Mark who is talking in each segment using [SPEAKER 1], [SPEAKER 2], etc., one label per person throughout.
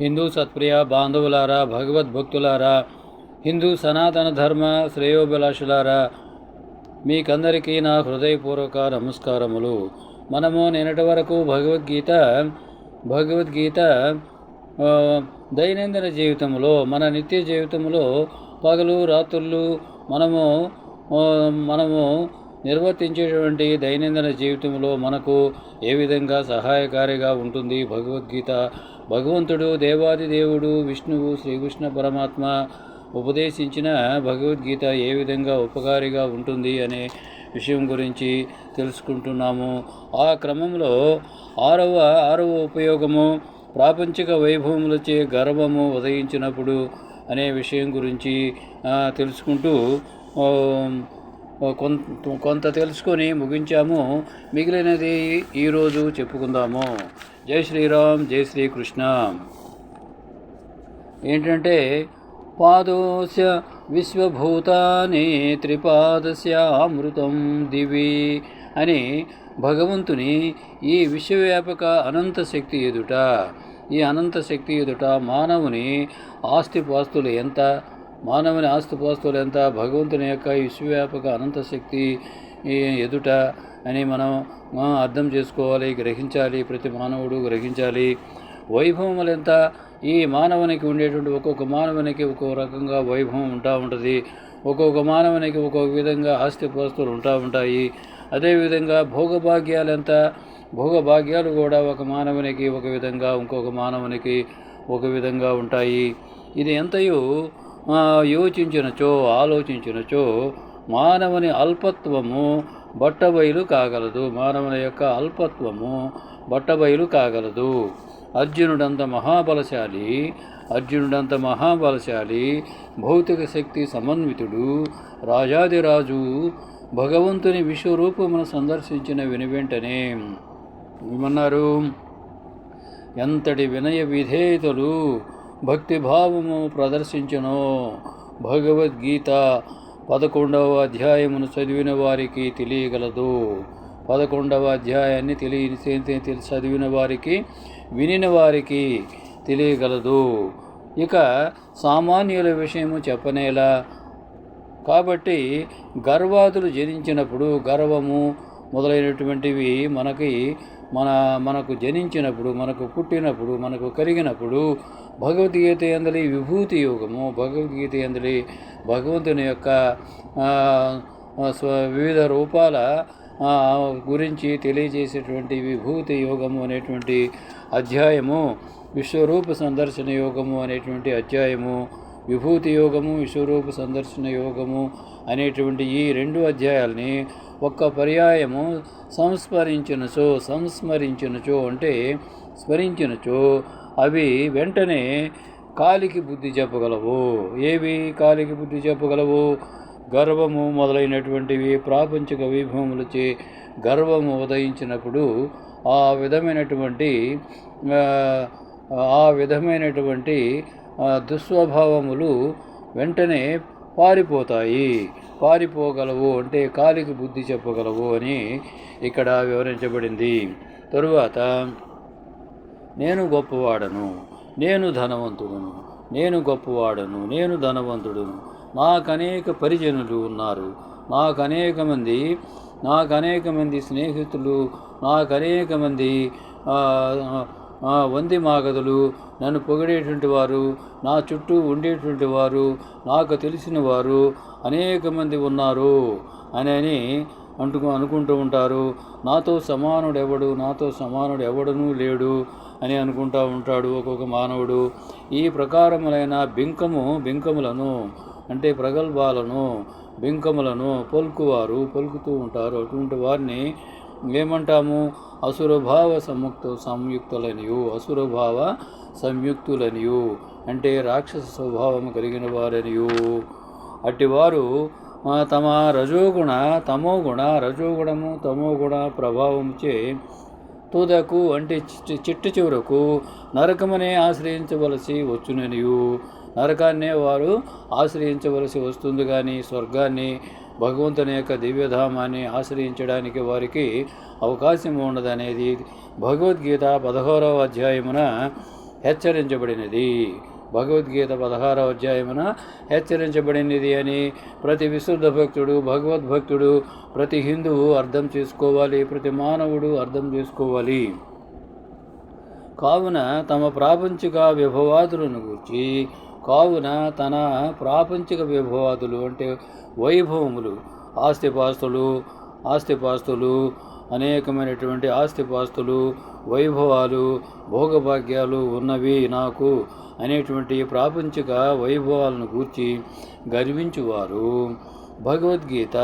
[SPEAKER 1] హిందూ సత్ప్రియ బాంధవులారా, భగవద్భక్తులారా, హిందూ సనాతన ధర్మ శ్రేయోభిలాషులారా, మీకందరికీ నా హృదయపూర్వక నమస్కారములు. మనము నిన్నటి వరకు భగవద్గీత దైనందిన జీవితంలో, మన నిత్య జీవితంలో పగలు రాత్రులు మనము నిర్వర్తించేటువంటి దైనందిన జీవితంలో మనకు ఏ విధంగా సహాయకారిగా ఉంటుంది భగవద్గీత. భగవంతుడు, దేవాది దేవుడు, విష్ణువు, శ్రీకృష్ణ పరమాత్మ ఉపదేశించిన భగవద్గీత ఏ విధంగా ఉపకారిగా ఉంటుంది అనే విషయం గురించి తెలుసుకుంటున్నాము. ఆ క్రమంలో ఆరవ ఉపయోగము ప్రాపంచిక వైభవములచే గర్వము ఉదయించినప్పుడు అనే విషయం గురించి తెలుసుకుంటూ కొంత తెలుసుకొని ముగించాము. మిగిలినది ఈరోజు చెప్పుకుందాము. జై శ్రీరామ్, జై శ్రీకృష్ణ. ఏంటంటే, పాదోస్య విశ్వభూతాని త్రిపాదస్య అమృతం దివి అని భగవంతుని ఈ విశ్వవ్యాపక అనంత శక్తి ఎదుట మానవుని ఆస్తిపాస్తులు ఎంత, భగవంతుని యొక్క విశ్వవ్యాపక అనంత శక్తి ఎదుట అని మనం అర్థం చేసుకోవాలి, గ్రహించాలి. ప్రతి మానవుడు గ్రహించాలి. వైభవములు ఎంత, ఈ మానవునికి ఉండేటువంటి ఒక్కొక్క మానవునికి ఒక్కొక్క రకంగా వైభవం ఉంటుంది. ఒక్కొక్క మానవునికి ఒక్కొక్క విధంగా ఆస్తిపాస్తులు ఉంటాయి. అదేవిధంగా భోగభాగ్యాలు ఎంత, భోగభాగ్యాలు కూడా ఒక మానవునికి ఒక విధంగా, ఇంకొక మానవునికి ఒక విధంగా ఉంటాయి. ఇది ఎంతయో ఆలోచించినచో మానవుని అల్పత్వము బట్టబయలు కాగలదు. మానవుని యొక్క అల్పత్వము బట్టబయలు కాగలదు. అర్జునుడంత మహాబలశాలి, భౌతిక శక్తి సమన్వితుడు, రాజాదిరాజు భగవంతుని విశ్వరూపమును సందర్శించిన వెనువెంటనే ఏమన్నారు? ఎంతటి వినయ విధేయతలు, భక్తిభావము ప్రదర్శించనో. భగవద్గీత 11వ అధ్యాయమును చదివిన వారికి తెలియగలదు. 11వ అధ్యాయాన్ని చదివిన వారికి, వినిన వారికి తెలియగలదు. ఇక సామాన్యుల విషయము చెప్పనేలా. కాబట్టి గర్వాదులు జనించినప్పుడు, గర్వము మొదలైనటువంటివి మనకు జనించినప్పుడు, మనకు పుట్టినప్పుడు, మనకు కలిగినప్పుడు భగవద్గీత యందలి విభూతి యోగము, భగవద్గీత యందలి భగవంతుని యొక్క వివిధ రూపాల గురించి తెలియజేసేటువంటి విభూతి యోగము అనేటువంటి అధ్యాయము, విశ్వరూప సందర్శన యోగము అనేటువంటి అధ్యాయము, విభూతి యోగము, విశ్వరూప సందర్శన యోగము అనేటువంటి ఈ 2 అధ్యాయాల్ని ఒక్క పర్యాయము సంస్మరించినచో అంటే స్మరించినచో అవి వెంటనే కాలికి బుద్ధి చెప్పగలవు. ఏవి కాలికి బుద్ధి చెప్పగలవు? గర్వము మొదలైనటువంటివి, ప్రాపంచిక వైభవములచే గర్వము ఉదయించినప్పుడు ఆ విధమైనటువంటి దుస్వభావములు వెంటనే పారిపోగలవు అంటే కాలికి బుద్ధి చెప్పగలవు అని ఇక్కడ వివరించబడింది. తరువాత, నేను గొప్పవాడను, నేను ధనవంతుడును, నేను గొప్పవాడను, నేను ధనవంతుడును, నాకనేక పరిజనులు ఉన్నారు, నాకనేక మంది స్నేహితులు, నాకనేక మంది వంది మాగదులు, నన్ను పొగిడేటువంటి వారు, నా చుట్టూ ఉండేటువంటి వారు, నాకు తెలిసిన వారు అనేక మంది ఉన్నారు అని అనుకుంటూ ఉంటారు. నాతో సమానుడు ఎవడనూ లేడు అని అనుకుంటూ ఉంటాడు ఒక్కొక్క మానవుడు. ఈ ప్రకారములైన బింకములను అంటే ప్రగల్భాలను, బింకములను పలుకుతూ ఉంటారు. అటువంటి వారిని ఏమంటాము? అసురభావ సంయుక్తులనియు అంటే రాక్షస స్వభావం కలిగిన వారనియు. అట్టివారు తమ తమోగుణ ప్రభావంచే తుదకు అంటే చిట్ట చివరకు నరకమనే ఆశ్రయించవలసి వచ్చుననియు. నరకాన్నే వారు ఆశ్రయించవలసి వస్తుంది. కానీ స్వర్గాన్ని, భగవంతుని యొక్క దివ్యధామాన్ని ఆశ్రయించడానికి వారికి అవకాశం ఉండదనేది భగవద్గీత 16వ అధ్యాయమున హెచ్చరించబడినది. భగవద్గీత 16వ అధ్యాయమున హెచ్చరించబడినది అని ప్రతి విశుద్ధ భక్తుడు, భగవద్భక్తుడు, ప్రతి హిందువు అర్థం చేసుకోవాలి, ప్రతి మానవుడు అర్థం చేసుకోవాలి. కావున తన ప్రాపంచిక విభవాదులు అంటే వైభవములు, ఆస్తిపాస్తులు, అనేకమైనటువంటి ఆస్తిపాస్తులు, వైభవాలు, భోగభాగ్యాలు ఉన్నవి నాకు అనేటువంటి ప్రాపంచిక వైభవాలను గూర్చి గర్వించువారు భగవద్గీత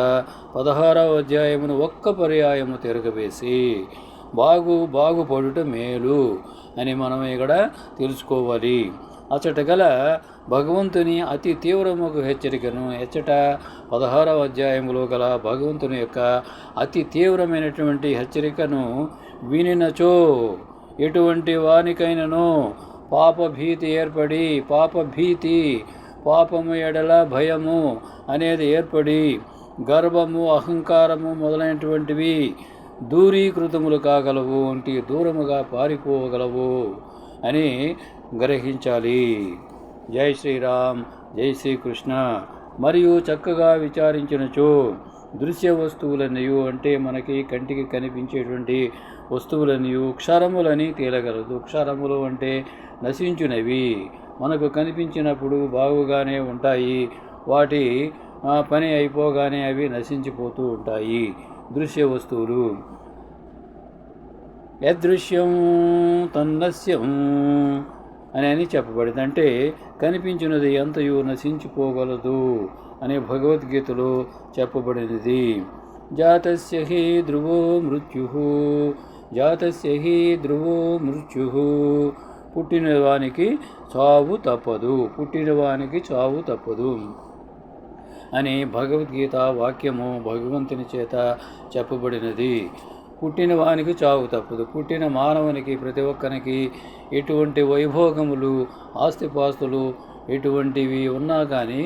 [SPEAKER 1] 16వ అధ్యాయమును ఒక్క పర్యాయము తిరగవేసి బాగుపడుట మేలు అని మనం ఇక్కడ తెలుసుకోవాలి. అచట గల భగవంతుని అతి తీవ్రముకు హెచ్చరికను 16వ అధ్యాయంలో గల భగవంతుని యొక్క అతి తీవ్రమైనటువంటి హెచ్చరికను వినినచో ఎటువంటి వానికైనను పాపము ఎడల భయము అనేది ఏర్పడి గర్వము, అహంకారము మొదలైనటువంటివి దూరీకృతములు కాగలవు, దూరముగా పారిపోగలవు అని గ్రహించాలి. జై శ్రీరామ్, జై శ్రీకృష్ణ. మరియు చక్కగా విచారించినచో దృశ్య వస్తువులన్నయు అంటే మనకి కంటికి కనిపించేటువంటి వస్తువులన్నయు క్షరములని తేలగలదు. క్షరములు అంటే నశించునవి, మనకు కనిపించినప్పుడు బాగుగానే ఉంటాయి, వాటి పని అయిపోగానే అవి నశించిపోతూ ఉంటాయి. దృశ్య వస్తువులు యదృశ్యం తన్నస్యం అని చెప్పబడింది. అంటే కనిపించినది ఎంతయు నశించిపోగలదు అనే భగవద్గీతలో చెప్పబడినది. జాతస్య హి ధ్రువో మృత్యుః పుట్టినవానికి చావు తప్పదు అని భగవద్గీత వాక్యము భగవంతుని చేత చెప్పబడినది. పుట్టిన వానికి చావు తప్పదు. పుట్టిన మానవునికి ప్రతి ఒక్కరికి ఎటువంటి వైభోగములు, ఆస్తిపాస్తులు ఎటువంటివి ఉన్నా కానీ,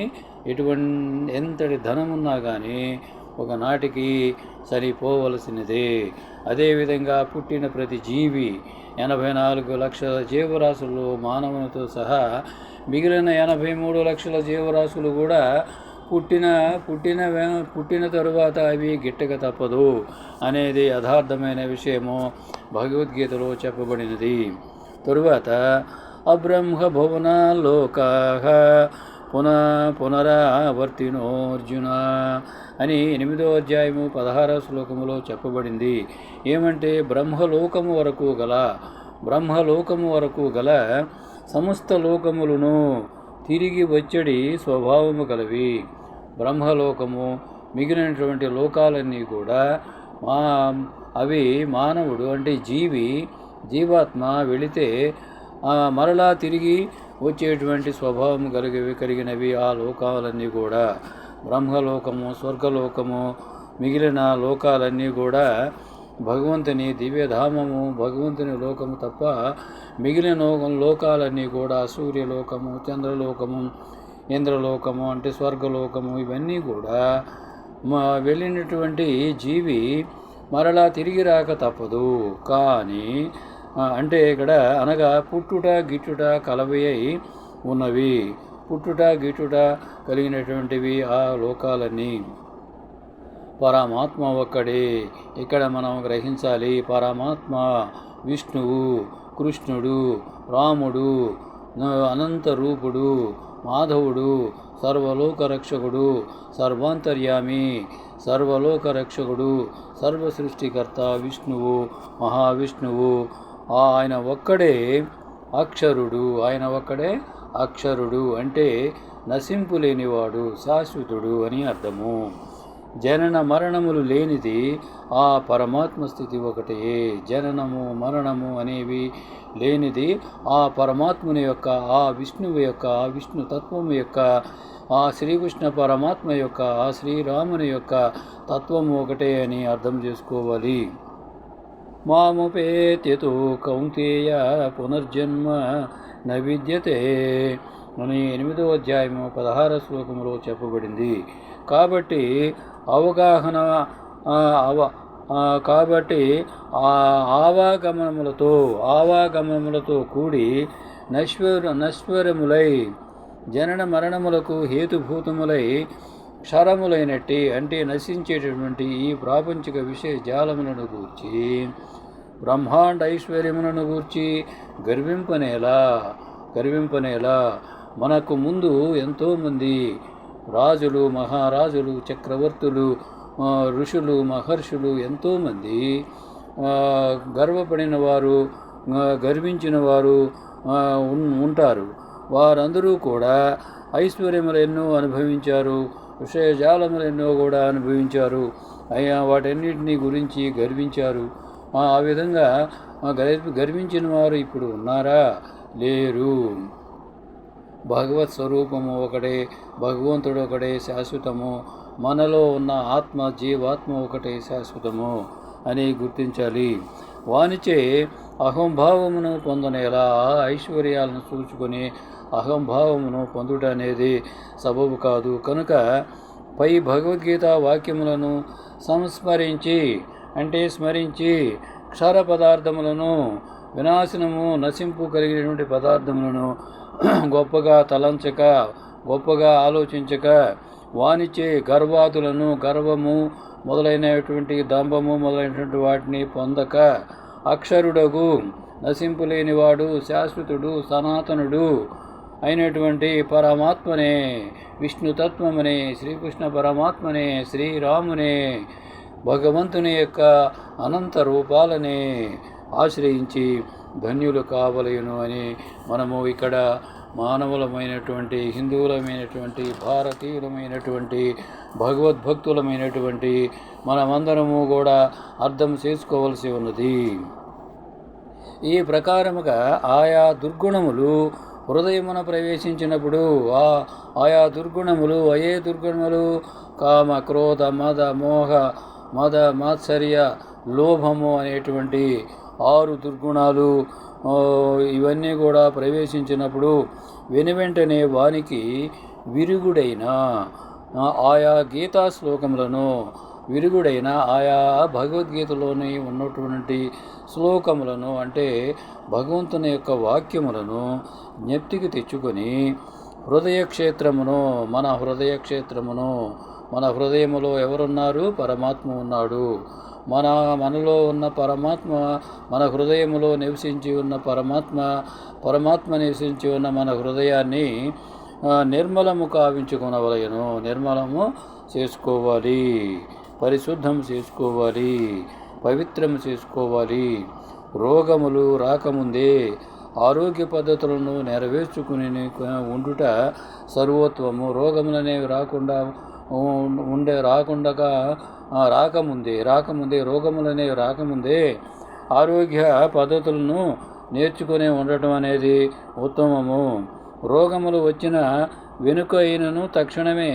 [SPEAKER 1] ఎంతటి ధనమున్నా కానీ ఒకనాటికి సరిపోవలసినదే. అదేవిధంగా పుట్టిన ప్రతి జీవి 84 లక్షల జీవరాశులు మానవునితో సహా మిగిలిన 83 లక్షల జీవరాశులు కూడా పుట్టిన తరువాత అవి గిట్టక తప్పదు అనేది యథార్థమైన విషయము భగవద్గీతలో చెప్పబడినది. తరువాత అబ్రహ్మ భువనాలోకాః పునరావర్తినోర్జున అని 8వ అధ్యాయము 16వ శ్లోకములో చెప్పబడింది. ఏమంటే బ్రహ్మలోకము వరకు గల సమస్త లోకములను తిరిగి వచ్చడి స్వభావము కలవి. బ్రహ్మలోకము మిగిలినటువంటి లోకాలన్నీ కూడా అవి మానవుడు అంటే జీవాత్మ వెళితే మరలా తిరిగి వచ్చేటువంటి స్వభావం కలిగినవి ఆ లోకాలన్నీ కూడా. బ్రహ్మలోకము, స్వర్గలోకము, మిగిలిన లోకాలన్నీ కూడా భగవంతుని దివ్యధామము, భగవంతుని లోకము తప్ప మిగిలిన లోకాలన్నీ కూడా సూర్యలోకము, చంద్రలోకము, ఇంద్రలోకము అంటే స్వర్గలోకము, ఇవన్నీ కూడా వెళ్ళినటువంటి జీవి మరలా తిరిగి రాక తప్పదు. కానీ అంటే ఇక్కడ అనగా పుట్టుట గిట్టుట కలవి అయి ఉన్నవి. పుట్టుట గిట్టుట కలిగినటువంటివి ఆ లోకాలన్నీ. పరమాత్మ ఒక్కడే ఇక్కడ మనం గ్రహించాలి. పరమాత్మ విష్ణువు, కృష్ణుడు, రాముడు, అనంత రూపుడు, మాధవుడు, సర్వలోకరక్షకుడు, సర్వాంతర్యామి, సర్వలోకరక్షకుడు, సర్వసృష్టికర్త విష్ణువు, మహావిష్ణువు. ఆయన ఒక్కడే అక్షరుడు అంటే నశింపు లేనివాడు, శాశ్వతుడు అని అర్థము. జనన మరణములు లేనిది ఆ పరమాత్మ స్థితి ఒకటే. జననము మరణము అనేవి లేనిది ఆ పరమాత్ముని యొక్క, ఆ విష్ణువు యొక్క, ఆ విష్ణు తత్వము యొక్క, ఆ శ్రీకృష్ణ పరమాత్మ యొక్క, ఆ శ్రీరాముని యొక్క తత్వము ఒకటే అని అర్థం చేసుకోవాలి. మాముపేత్యతో కౌంతేయ పునర్జన్మ న విద్యతే అని 8వ అధ్యాయము 16వ శ్లోకములో చెప్పబడింది. కాబట్టి ఆవాగమనములతో కూడి నశ్వరములై జనన మరణములకు హేతుభూతములై క్షరములైనట్టి అంటే నశించేటటువంటి ఈ ప్రాపంచిక విషయ జాలములను గూర్చి బ్రహ్మాండ ఐశ్వర్యములను గూర్చి గర్వింపనేలా మనకు ముందు ఎంతోమంది రాజులు, మహారాజులు, చక్రవర్తులు, ఋషులు, మహర్షులు ఎంతోమంది గర్వపడిన వారు, గర్వించిన వారు ఉంటారు. వారందరూ కూడా ఐశ్వర్యములు ఎన్నో అనుభవించారు, విషయజాలములు ఎన్నో కూడా అనుభవించారు. వాటన్నిటినీ గురించి గర్వించారు. ఆ విధంగా గర్వించిన వారు ఇప్పుడు ఉన్నారా? లేరు. భగవత్ స్వరూపము ఒకటే, భగవంతుడు ఒకటే శాశ్వతము, మనలో ఉన్న జీవాత్మ ఒకటే శాశ్వతము అని గుర్తించాలి. వానిచే అహంభావమును పొందనేలా ఐశ్వర్యాలను చూచుకొని అహంభావమును పొందుట అనేది సబబు కాదు. కనుక పై భగవద్గీత వాక్యములను స్మరించి క్షర పదార్థములను వినాశనము నశింపు కలిగినటువంటి పదార్థములను గొప్పగా తలంచక, గొప్పగా ఆలోచించక, వానిచే గర్వము మొదలైనటువంటి దంభము మొదలైనటువంటి వాటిని పొందక, అక్షరుడగు నశింపులేనివాడు శాశ్వతుడు సనాతనుడు అయినటువంటి పరమాత్మనే, విష్ణుతత్వమనే, శ్రీకృష్ణ పరమాత్మనే, శ్రీరామునే, భగవంతుని యొక్క అనంత రూపాలనే ఆశ్రయించి ధన్యులు కావలేను అని మనము ఇక్కడ మానవులమైనటువంటి, హిందువులమైనటువంటి, భారతీయులమైనటువంటి, భగవద్భక్తులమైనటువంటి మనమందరము కూడా అర్థం చేసుకోవలసి ఉన్నది. ఈ ప్రకారముగా ఆయా దుర్గుణములు హృదయమున ప్రవేశించినప్పుడు ఆయా దుర్గుణములు కామ, క్రోధ, మద మాత్సర్య, లోభము అనేటువంటి 6 దుర్గుణాలు ఇవన్నీ కూడా ప్రవేశించినప్పుడు వెనువెంటనే వానికి విరుగుడైన ఆయా గీతా శ్లోకములను, విరుగుడైన ఆయా భగవద్గీతలోని ఉన్నటువంటి శ్లోకములను అంటే భగవంతుని యొక్క వాక్యములను జ్ఞప్తికి తెచ్చుకొని మన హృదయములో ఎవరున్నారు? పరమాత్మ ఉన్నాడు. మనలో ఉన్న పరమాత్మ, మన హృదయములో నివసించి ఉన్న పరమాత్మ నివసించి ఉన్న మన హృదయాన్ని నిర్మలము కావించుకొనవలెను. నిర్మలము చేసుకోవాలి, పరిశుద్ధం చేసుకోవాలి, పవిత్రం చేసుకోవాలి. రోగములు రాకముందే ఆరోగ్య పద్ధతులను నెరవేర్చుకుని ఉండుట సర్వోత్తమము. రోగములనేవి రాకముందే ఆరోగ్య పద్ధతులను నేర్చుకుని ఉండటం అనేది ఉత్తమము. రోగములు వచ్చిన వెనుక అయినను తక్షణమే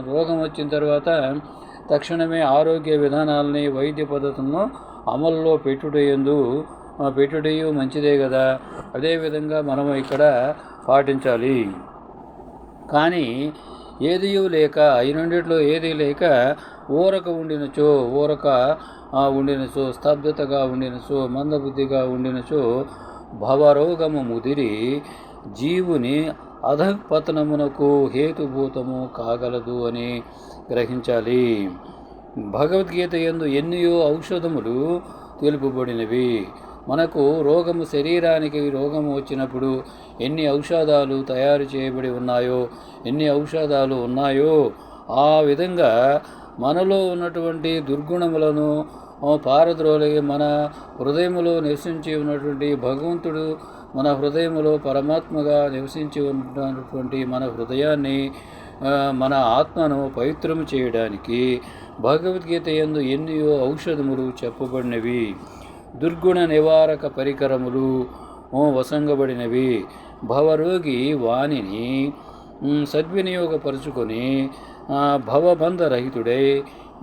[SPEAKER 1] రోగం వచ్చిన తర్వాత తక్షణమే ఆరోగ్య విధానాలని, వైద్య పద్ధతులను అమల్లో పెట్టుటయు మంచిదే కదా. అదేవిధంగా మనం ఇక్కడ పాటించాలి. కానీ ఏదియూ లేక, ఈ రెండిట్లో ఏదీ లేక ఊరక ఉండినచో, స్తబ్దతగా ఉండినచో, మందబుద్ధిగా ఉండినచో భవరోగము ముదిరి జీవుని అధపతనమునకు హేతుభూతము కాగలదు అని గ్రహించాలి. భగవద్గీత యందు ఎన్నో ఔషధములు తెలుపబడినవి. మనకు శరీరానికి రోగము వచ్చినప్పుడు ఎన్ని ఔషధాలు తయారు చేయబడి ఉన్నాయో, ఎన్ని ఔషధాలు ఉన్నాయో, ఆ విధంగా మనలో ఉన్నటువంటి దుర్గుణములను పారద్రోలి మన హృదయములో నివసించి ఉన్నటువంటి భగవంతుడు, మన హృదయములో పరమాత్మగా నివసించి ఉన్నటువంటి మన హృదయాన్ని, మన ఆత్మను పవిత్రము చేయడానికి భగవద్గీత యందు ఎన్నో ఔషధములు చెప్పబడినవి. దుర్గుణ నివారక పరికరములు వసంగబడినవి. భవరోగి వానిని సద్వినియోగపరుచుకొని భవబంధరహితుడై,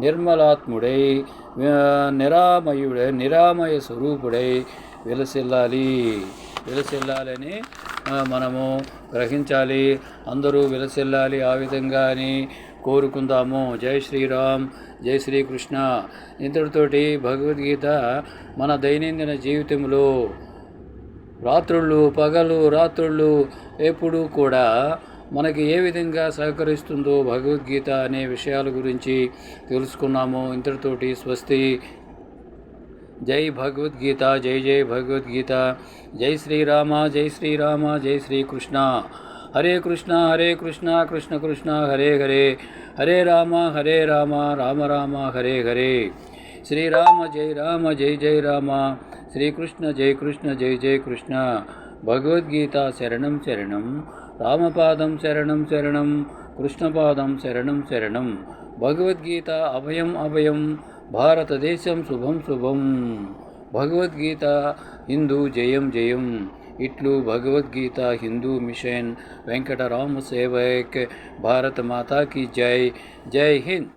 [SPEAKER 1] నిర్మలాత్ముడై, నిరామయ స్వరూపుడై విలసిల్లాలని మనము గ్రహించాలి. అందరూ విలసిల్లాలి ఆ విధంగా అని కోరుకుందాము. జై శ్రీరామ్, జై శ్రీకృష్ణ. ఇంతటితోటి భగవద్గీత మన దైనందిన జీవితంలో రాత్రుళ్ళు పగలు రాత్రుళ్ళు ఎప్పుడూ కూడా మనకి ఏ విధంగా సహకరిస్తుందో భగవద్గీత అనే విషయాల గురించి తెలుసుకున్నాము. ఇంతటితోటి స్వస్తి. జై భగవద్గీత, జై జై భగవద్గీత. జై శ్రీరామ, జై శ్రీరామ, జై శ్రీకృష్ణ. హరే కృష్ణ, హరే కృష్ణ, కృష్ణ కృష్ణ హరే హరే, హరే రామ, రామ రామ, హరే హరే. శ్రీరామ జై రామ, జై జై రామ. శ్రీకృష్ణ జై కృష్ణ, జై జై కృష్ణ. భగవద్గీత శరణం శరణం, రామపాదం శరణం శరణం, కృష్ణపాదం శరణం శరణం. భగవద్గీత అభయం అభయం, భారతదేశం శుభం శుభం. భగవద్గీత హిందూ జయం జయం. ఇట్లు భగవద్గీత హిందూ మిషన్ వెంకటరామ సేవక్. భారత మాతా కీ జై. జై హింద్.